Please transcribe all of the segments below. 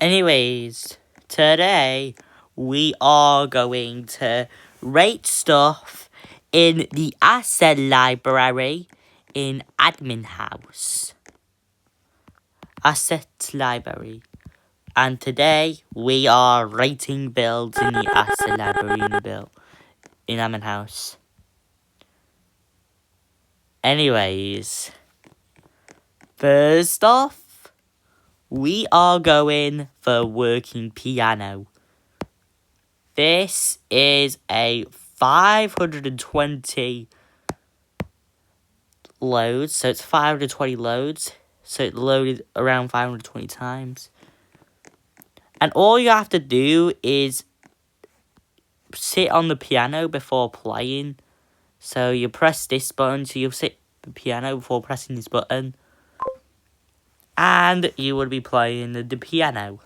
Anyways, today we are going to rate stuff in the asset library in Admin House. Asset library. And today we are rating builds in the asset library in Admin House. Anyways, first off, we are going for working piano. This is a 520 loads, so it's 520 loads, so it loaded around 520 times. And all you have to do is sit on the piano before playing. So you press this button, so you'll sit the piano before pressing this button. And you would be playing the piano.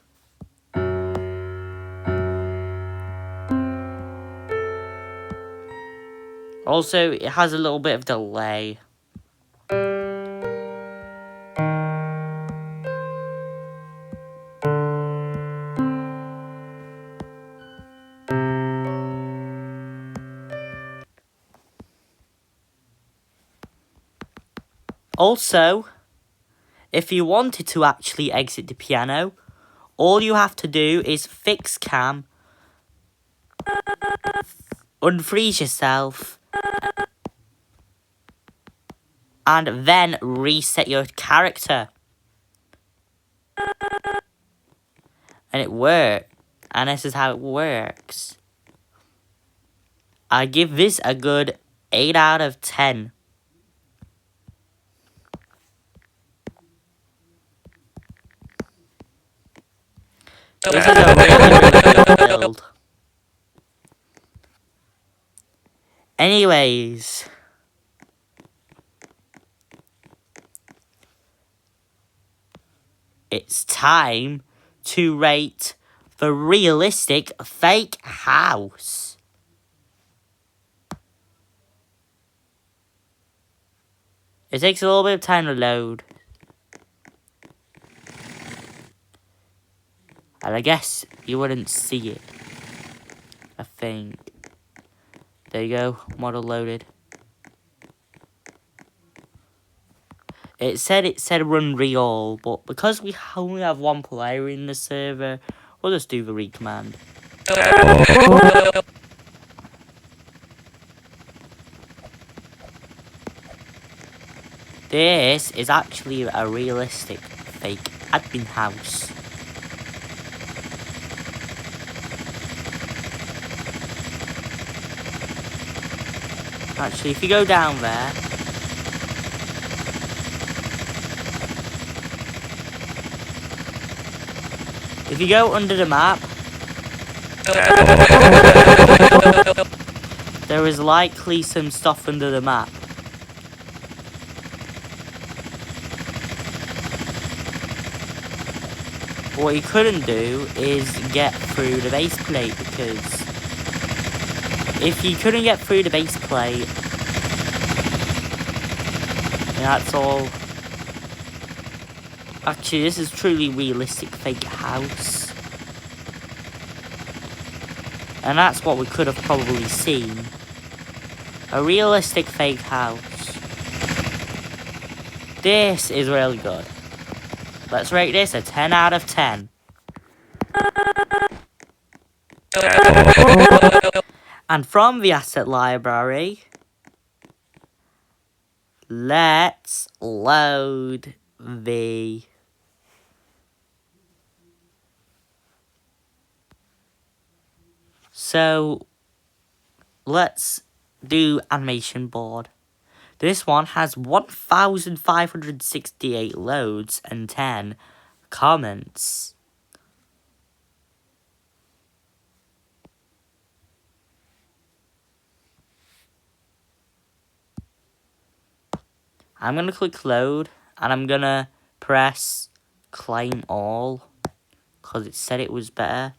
Also, it has a little bit of delay. Also, if you wanted to actually exit the piano, all you have to do is fix cam, unfreeze yourself, and then reset your character. And it works. And this is how it works. I give this a good 8 out of 10. This is a really good build. Anyways, it's time to rate the realistic fake house. It takes a little bit of time to load. And I guess you wouldn't see it. I think. There you go, model loaded. It said run real, but because we only have one player in the server, we'll just do the read command. This is actually a realistic fake admin house. Actually, if you go down there, if you go under the map, there is likely some stuff under the map. What you couldn't do is get through the base plate, because if you couldn't get through the base plate, that's all. Actually, this is truly realistic fake house. And that's what we could have probably seen. A realistic fake house. This is really good. Let's rate this a 10 out of 10. And from the asset library, let's load the let's do animation board. This one has 1,568 loads and 10 comments. I'm going to click load, and I'm going to press claim all, because it said it was better.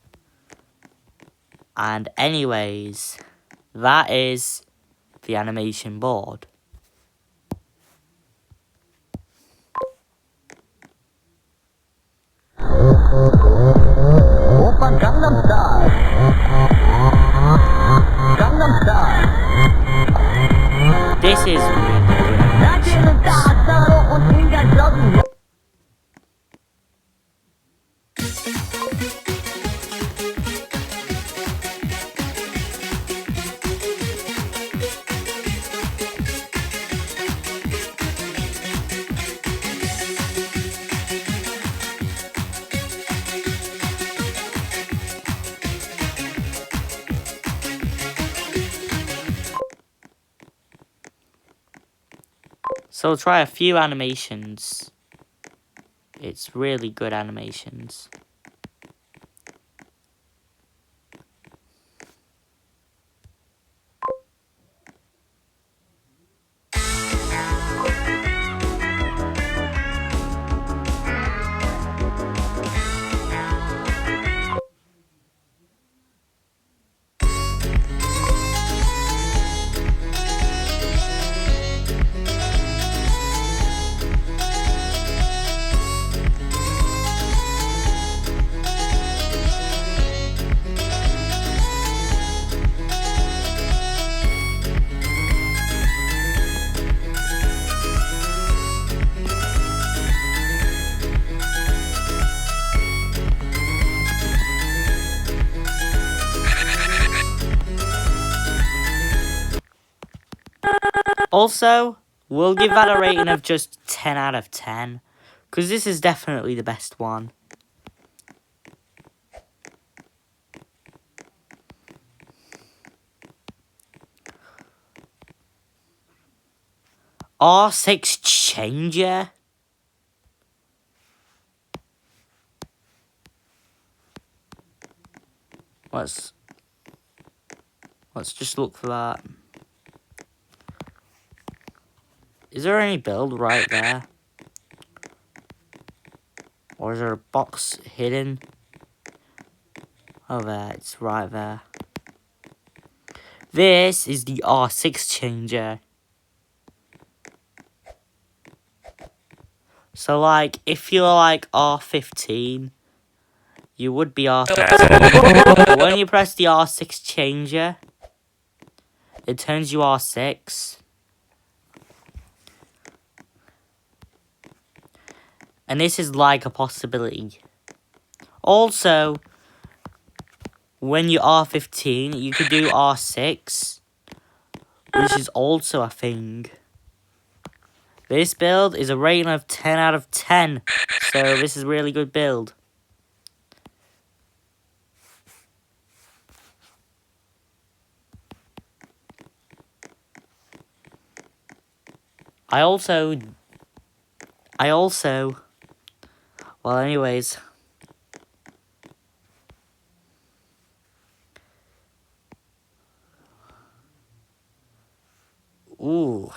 And anyways, that is the animation board. So we'll try a few animations. It's really good animations. Also, we'll give that a rating of just 10 out of 10. Because this is definitely the best one. R6 Changer? Let's just look for that. Is there any build right there? Or is there a box hidden? Oh, there. It's right there. This is the R6 Changer. So, like, if you're, like, R15, you would be R15. But when you press the R6 Changer, it turns you R6. And this is, like, a possibility. Also, when you're R15, you could do R6, which is also a thing. This build is a rating of 10 out of 10, so this is a really good build. I also, well, anyways. Ooh,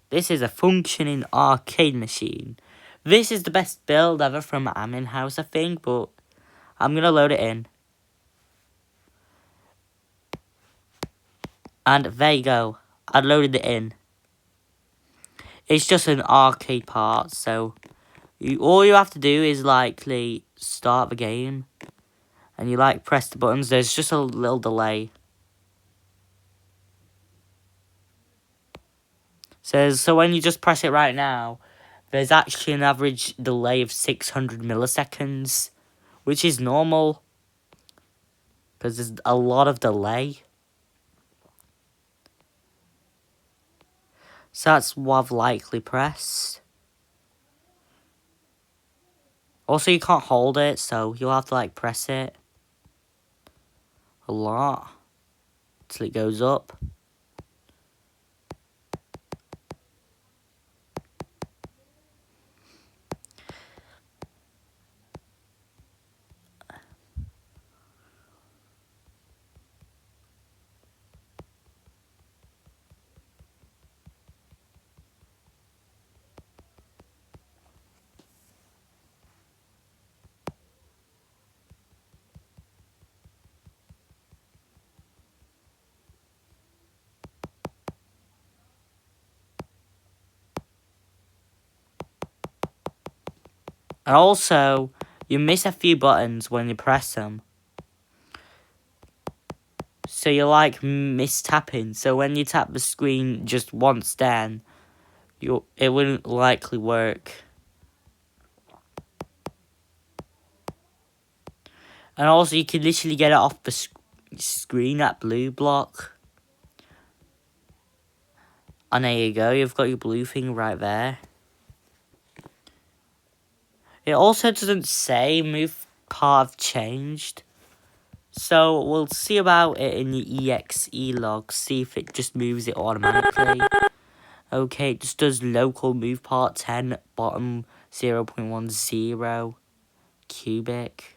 this is a functioning arcade machine. This is the best build ever from Admin House, I think, but I'm gonna load it in. And there you go. I loaded it in. It's just an arcade part, so all you have to do is likely start the game, and you like press the buttons. There's just a little delay. So when you just press it right now, there's actually an average delay of 600 milliseconds, which is normal, because there's a lot of delay. So that's what I've likely pressed. Also, you can't hold it, so you'll have to like press it a lot till it goes up. And also, you miss a few buttons when you press them. So you're like mistapping. So when you tap the screen just once, then it wouldn't likely work. And also, you can literally get it off the screen at blue block. And there you go, you've got your blue thing right there. It also doesn't say move path changed. So we'll see about it in the exe log, see if it just moves it automatically. Okay, it just does local move part 10, bottom 0.10 cubic.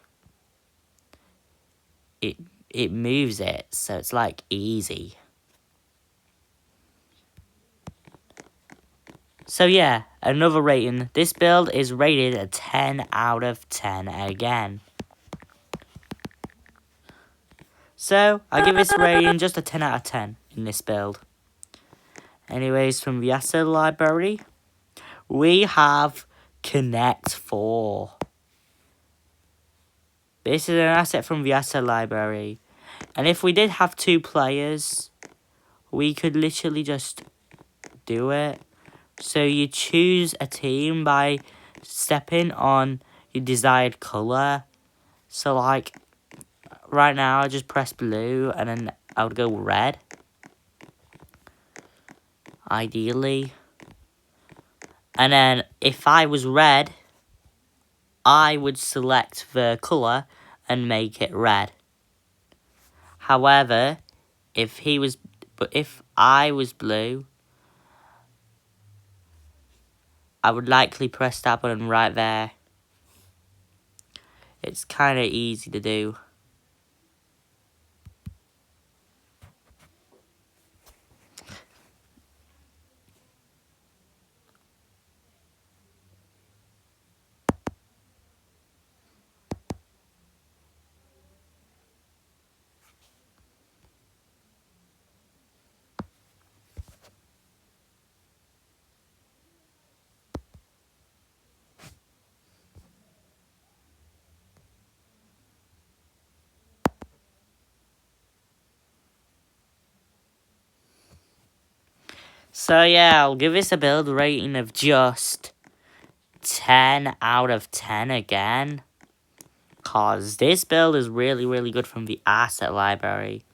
It moves it, so it's like easy. So yeah, another rating. This build is rated a 10 out of 10 again. So, I give this rating just a 10 out of 10 in this build. Anyways, from the asset library, we have Connect 4. This is an asset from the asset library. And if we did have 2 players, we could literally just do it. So you choose a team by stepping on your desired colour. So like, right now I just press blue and then I would go red. Ideally. And then if I was red, I would select the colour and make it red. However, if I was blue, I would likely press that button right there. It's kind of easy to do. So yeah, I'll give this a build rating of just 10 out of 10 again. Cause this build is really, really good from the asset library.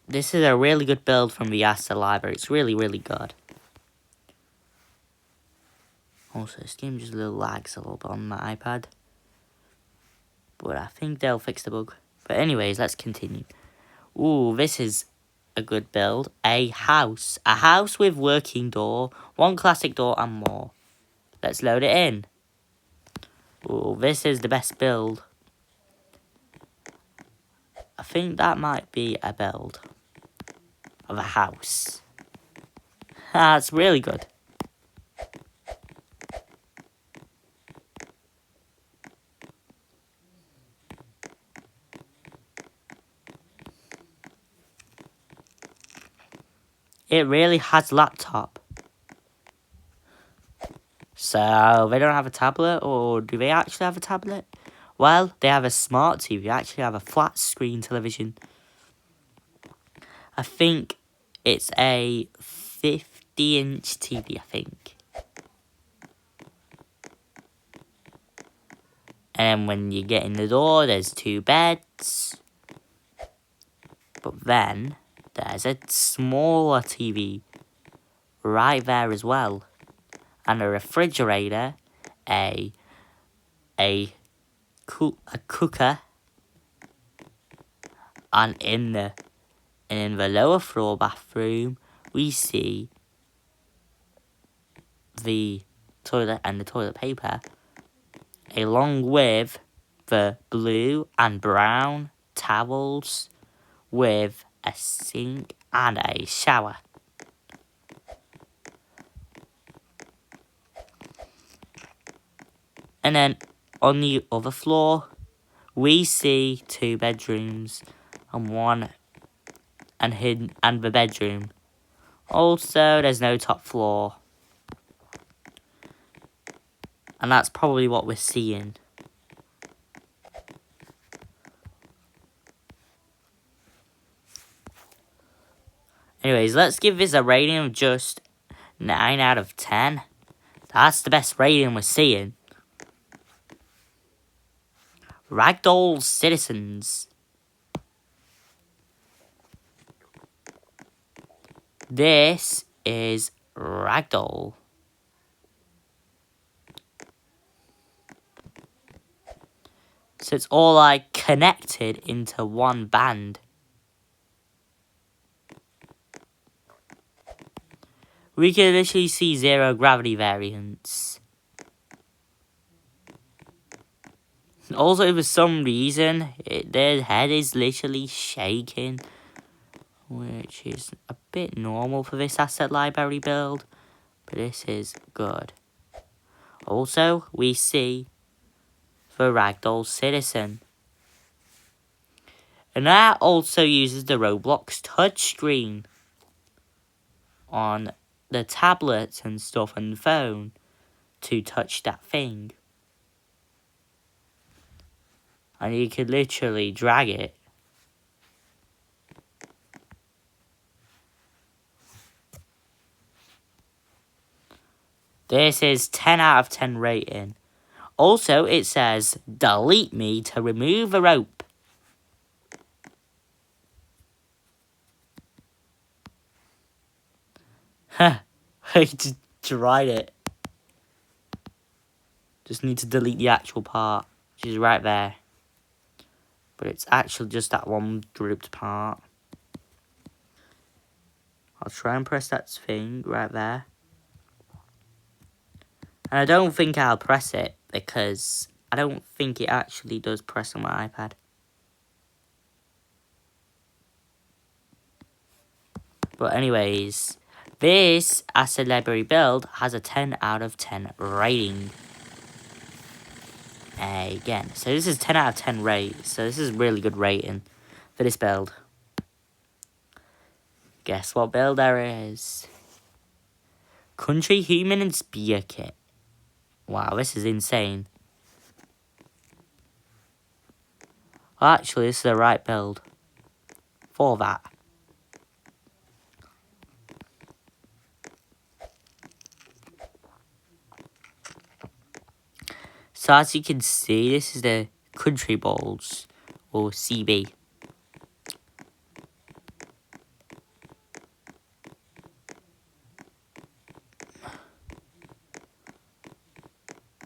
This is a really good build from the asset library. It's really, really good. Also, this game just a little lags a little bit on my iPad. But I think they'll fix the bug. But anyways, let's continue. Ooh, this is a good build. A house. A house with working door, 1 classic door and more. Let's load it in. Ooh, this is the best build. I think that might be a build of a house. That's really good. It really has laptop. So, they don't have a tablet, or do they actually have a tablet? Well, they have a smart TV, they actually have a flat screen television. I think it's a 50-inch TV, I think. And when you get in the door, there's 2 beds. But then, there's a smaller TV right there as well. And a refrigerator, a cooker, and in the lower floor bathroom, we see the toilet and the toilet paper, along with the blue and brown towels with a sink and a shower. And then on the other floor, we see 2 bedrooms and the bedroom. Also, there's no top floor. And that's probably what we're seeing. Anyways, let's give this a rating of just 9 out of 10. That's the best rating we're seeing. Ragdoll Citizens. This is Ragdoll. So it's all like connected into one band. We can literally see zero gravity variance. Also, for some reason, their head is literally shaking, which is a bit normal for this asset library build, but this is good. Also, we see the Ragdoll Citizen. And that also uses the Roblox touchscreen on the tablets and stuff and the phone to touch that thing. And you could literally drag it. This is 10 out of 10 rating. Also, it says, delete me to remove the rope. Huh. I just tried it. Just need to delete the actual part, which is right there. But it's actually just that one grouped part. I'll try and press that thing right there. And I don't think I'll press it because I don't think it actually does press on my iPad. But anyways, this asset library build has a 10 out of 10 rating. Again, so this is 10 out of 10 rate. So this is really good rating for this build. Guess what build there is? Country Human and Spear Kit. Wow, this is insane. Well, actually, this is the right build for that. So as you can see, this is the Country Balls, or CB.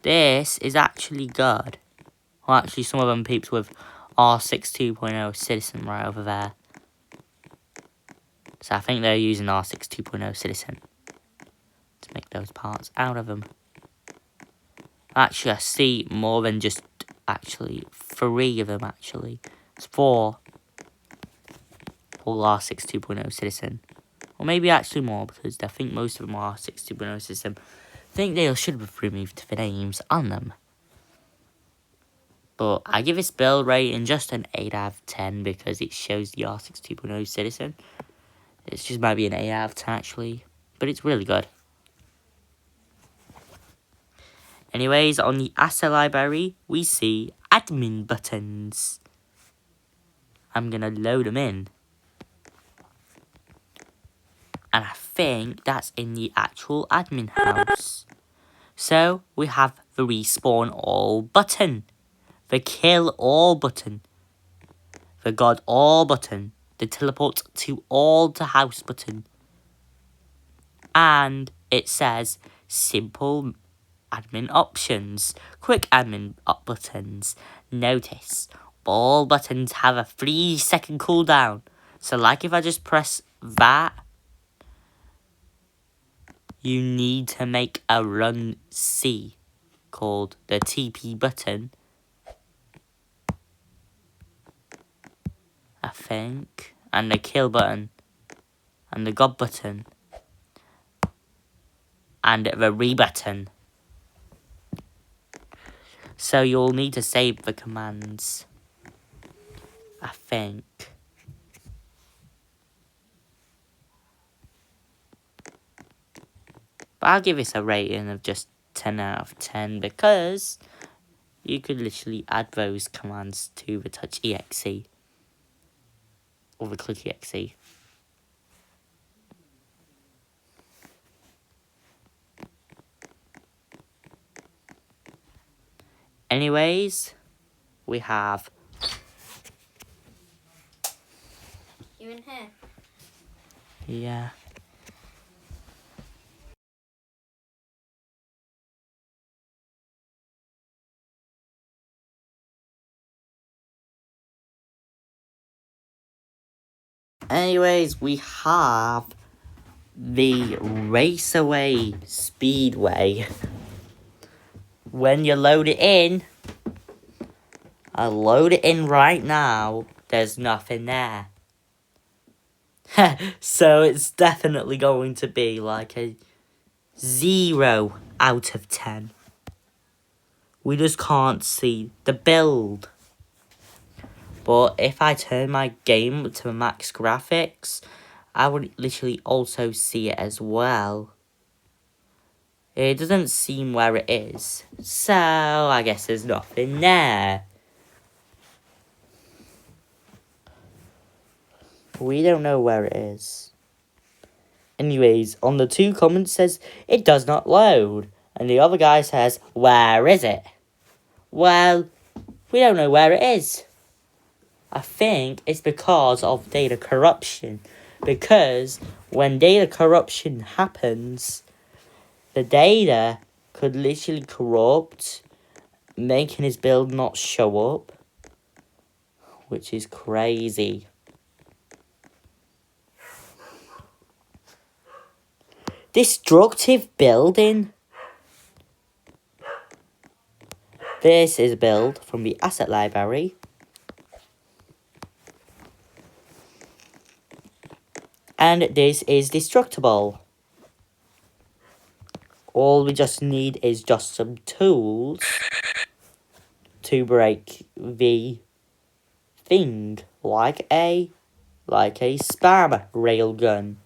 This is actually good. Well, actually, some of them peeps with R6 2.0 Citizen right over there. So I think they're using R6 2.0 Citizen to make those parts out of them. Actually, I see more than just actually 3 of them, actually. It's 4. All R6 2.0 Citizen. Or maybe actually more, because I think most of them are R6 2.0 Citizen. I think they should have removed the names on them. But I give this build rating just an 8 out of 10 because it shows the R6 2.0 Citizen. It's just might be an 8 out of 10 actually, but it's really good. Anyways, on the asset library, we see admin buttons. I'm gonna load them in. And I think that's in the actual admin house. So, we have the respawn all button, the kill all button, the god all button, the teleport to all the house button. And it says simple admin options, quick admin buttons. Notice, all buttons have a 3-second cooldown. So like if I just press that, you need to make a run C called the TP button. I think. And the kill button. And the god button. And the re button. So you'll need to save the commands. I think. But I'll give this a rating of just 10 out of 10 because you could literally add those commands to the touch exe. Or the click exe. Anyways, we have... You in here? Yeah. Anyways, we have the Raceway Speedway. When you load it in, I load it in right now, there's nothing there. So it's definitely going to be like a 0 out of 10. We just can't see the build. But if I turn my game to max graphics, I would literally also see it as well. It doesn't seem where it is, so I guess there's nothing there. We don't know where it is. Anyways, on the 2 comments says, it does not load. And the other guy says, where is it? Well, we don't know where it is. I think it's because of data corruption. Because when data corruption happens, the data could literally corrupt, making his build not show up. Which is crazy. Destructive building. This is a build from the asset library. And this is destructible. All we just need is just some tools to break the thing, like a spam railgun.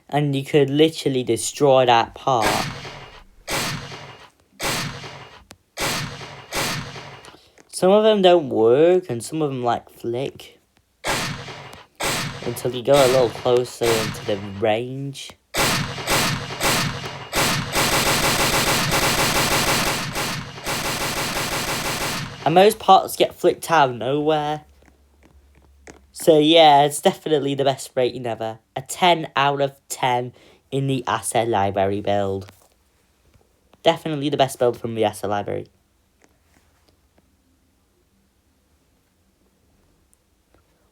And you could literally destroy that part. Some of them don't work, and some of them like flick. Until you go a little closer into the range. And most parts get flicked out of nowhere. So yeah, it's definitely the best rating ever. A 10 out of 10 in the asset library build. Definitely the best build from the asset library.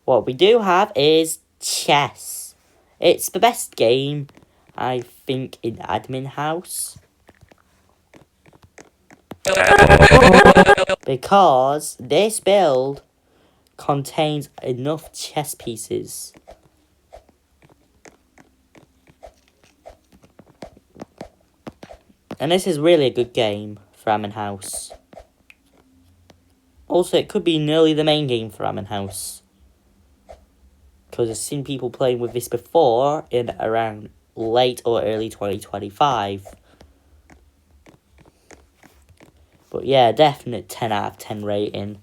What we do have is chess. It's the best game, I think, in Admin House. Because this build contains enough chess pieces. And this is really a good game for Admin House. Also, it could be nearly the main game for Admin House. Because I've seen people playing with this before in around late or early 2025. But yeah, definite 10 out of 10 rating.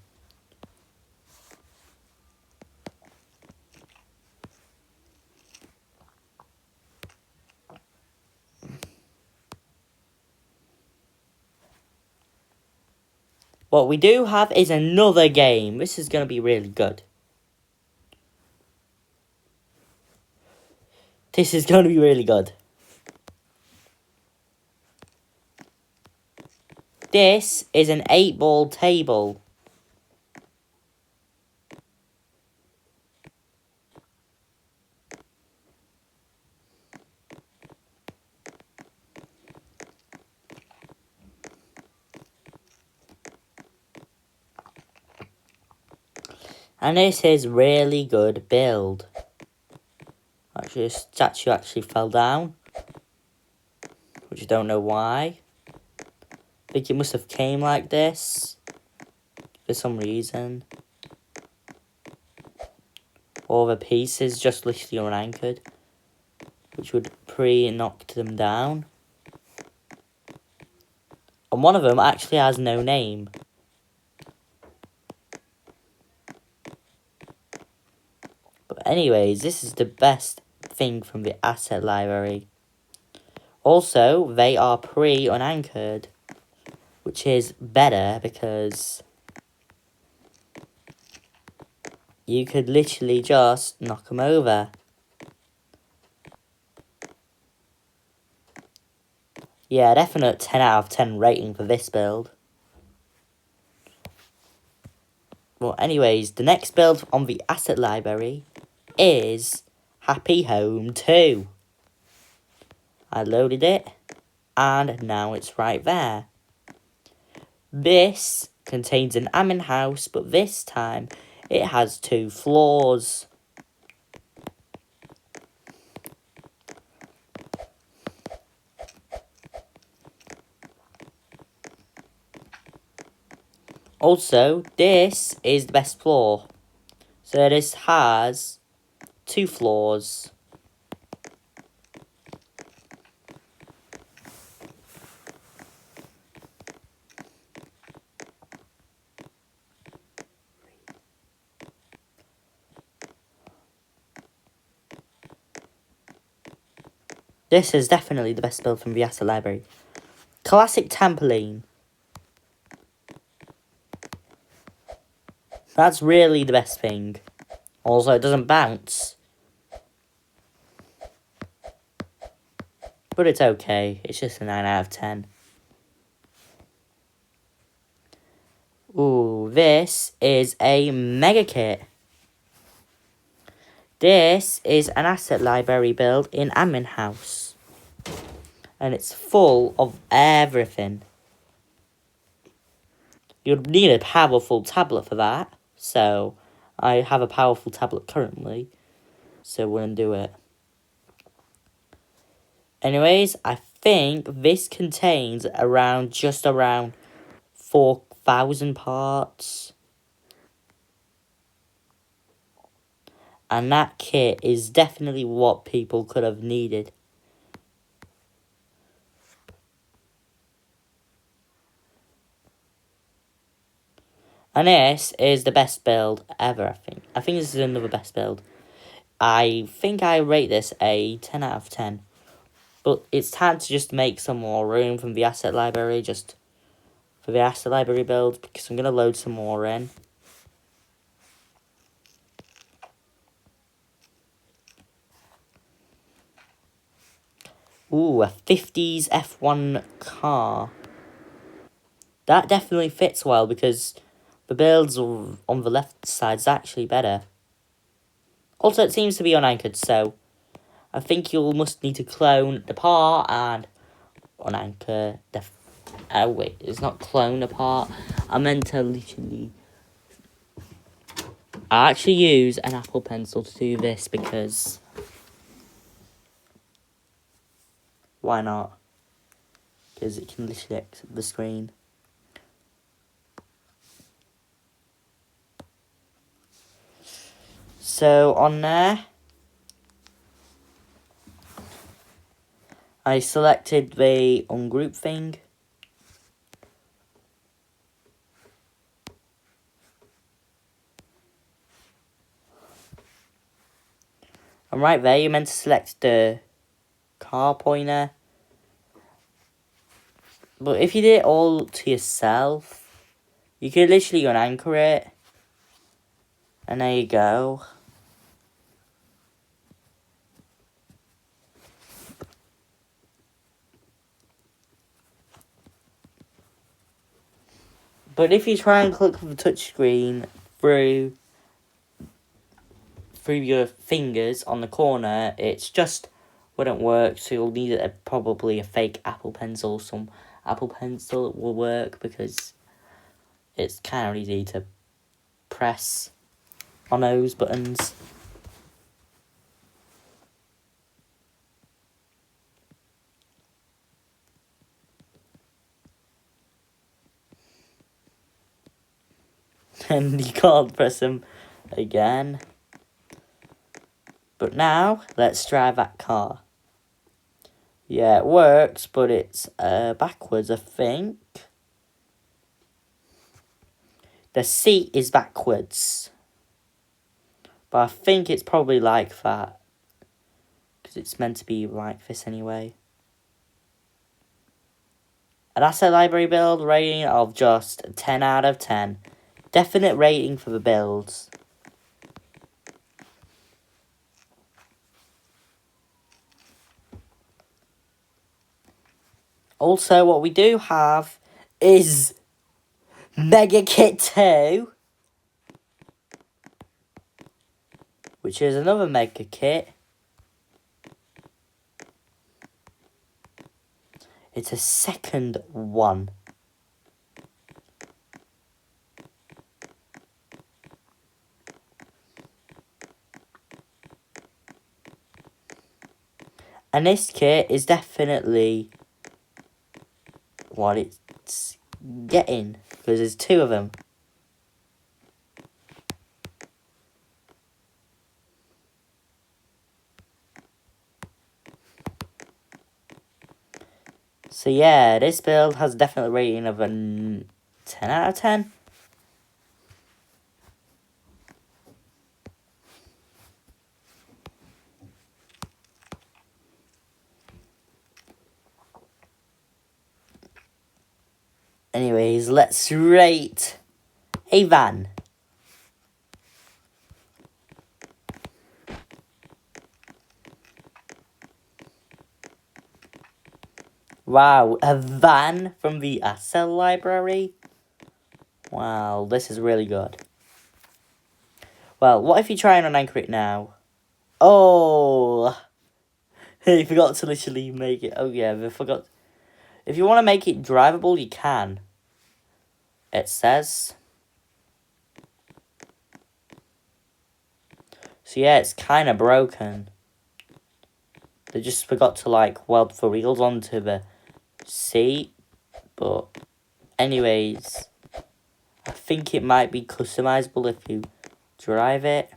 What we do have is another game. This is going to be really good. This is going to be really good. This is an 8-ball table. And this is really good build. Actually, a statue actually fell down. Which I don't know why. I think it must have came like this. For some reason. All the pieces just literally unanchored. Which would pre-knock them down. And one of them actually has no name. But anyways, this is the best thing from the asset library. Also, they are pre-unanchored, which is better because you could literally just knock them over. Yeah, definite 10 out of 10 rating for this build. Well, anyways, the next build on the asset library is Happy Home 2. I loaded it, and now it's right there. This contains an admin house, but this time it has 2 floors. Also, this is the best floor. So this has 2 floors. This is definitely the best build from the asset library. Classic trampoline. That's really the best thing. Also, it doesn't bounce. But it's okay. It's just a 9 out of 10. Ooh, this is a mega kit. This is an asset library build in admin house. And it's full of everything. You'd need a powerful tablet for that. So, I have a powerful tablet currently. So, we're going to do it. Anyways, I think this contains just around 4,000 parts. And that kit is definitely what people could have needed. And this is the best build ever, I think. I think this is another best build. I think I rate this a 10 out of 10. But it's time to just make some more room from the asset library, just for the asset library build, because I'm going to load some more in. Ooh, a 50s F1 car. That definitely fits well, because the builds on the left side is actually better. Also, it seems to be unanchored, so I think you must need to clone the part and unanchor the... Oh, wait, it's not clone the part. I meant to literally... I actually use an Apple Pencil to do this because... Why not? Because it can literally exit the screen. So, on there... I selected the ungroup thing. And right there, you're meant to select the car pointer. But if you did it all to yourself, you could literally unanchor it. And there you go. But if you try and click the touchscreen through your fingers on the corner, it's just wouldn't work. So you'll need probably a fake Apple Pencil. Some Apple Pencil will work because it's kind of easy to press on those buttons. And you can't press them again. But now, let's drive that car. Yeah, it works, but it's backwards, I think. The seat is backwards. But I think it's probably like that. because it's meant to be like this anyway. An asset library build rating of just 10 out of 10. Definite rating for the builds. Also, what we do have is Mega Kit 2, which is another Mega Kit. It's a second one. And this kit is definitely what it's getting, because there's two of them. So yeah, this build has definitely a rating of a 10 out of 10. Anyways, let's rate a van. Wow, a van from the asset library? Wow, this is really good. Well, what if you try and anchor it now? Oh! I forgot to literally make it. Oh yeah, I forgot. If you want to make it drivable, you can. It says. So yeah, it's kind of broken. They just forgot to like weld the wheels onto the seat. But anyways, I think it might be customizable if you drive it.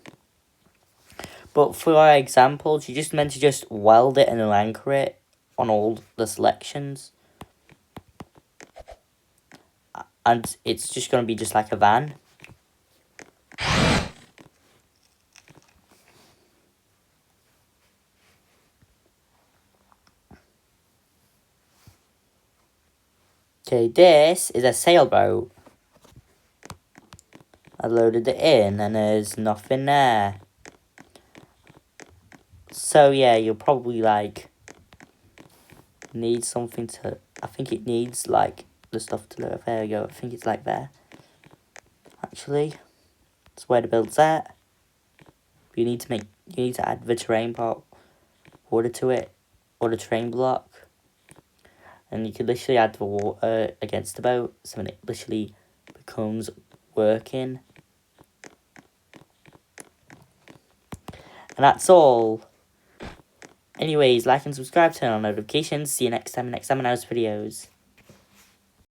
But for our examples, you just meant to just weld it and then anchor it on all the selections. And it's just going to be just like a van. Okay, this is a sailboat. I loaded it in and there's nothing there. So yeah, you'll probably like need something to, I think it needs like the stuff to load. There we go, I think it's like there. Actually, that's where the build's at. You need to add the terrain part water to it, or the terrain block. And you can literally add the water against the boat, so when it literally becomes working. And that's all. Anyways, like and subscribe, turn on notifications. See you next time in next videos.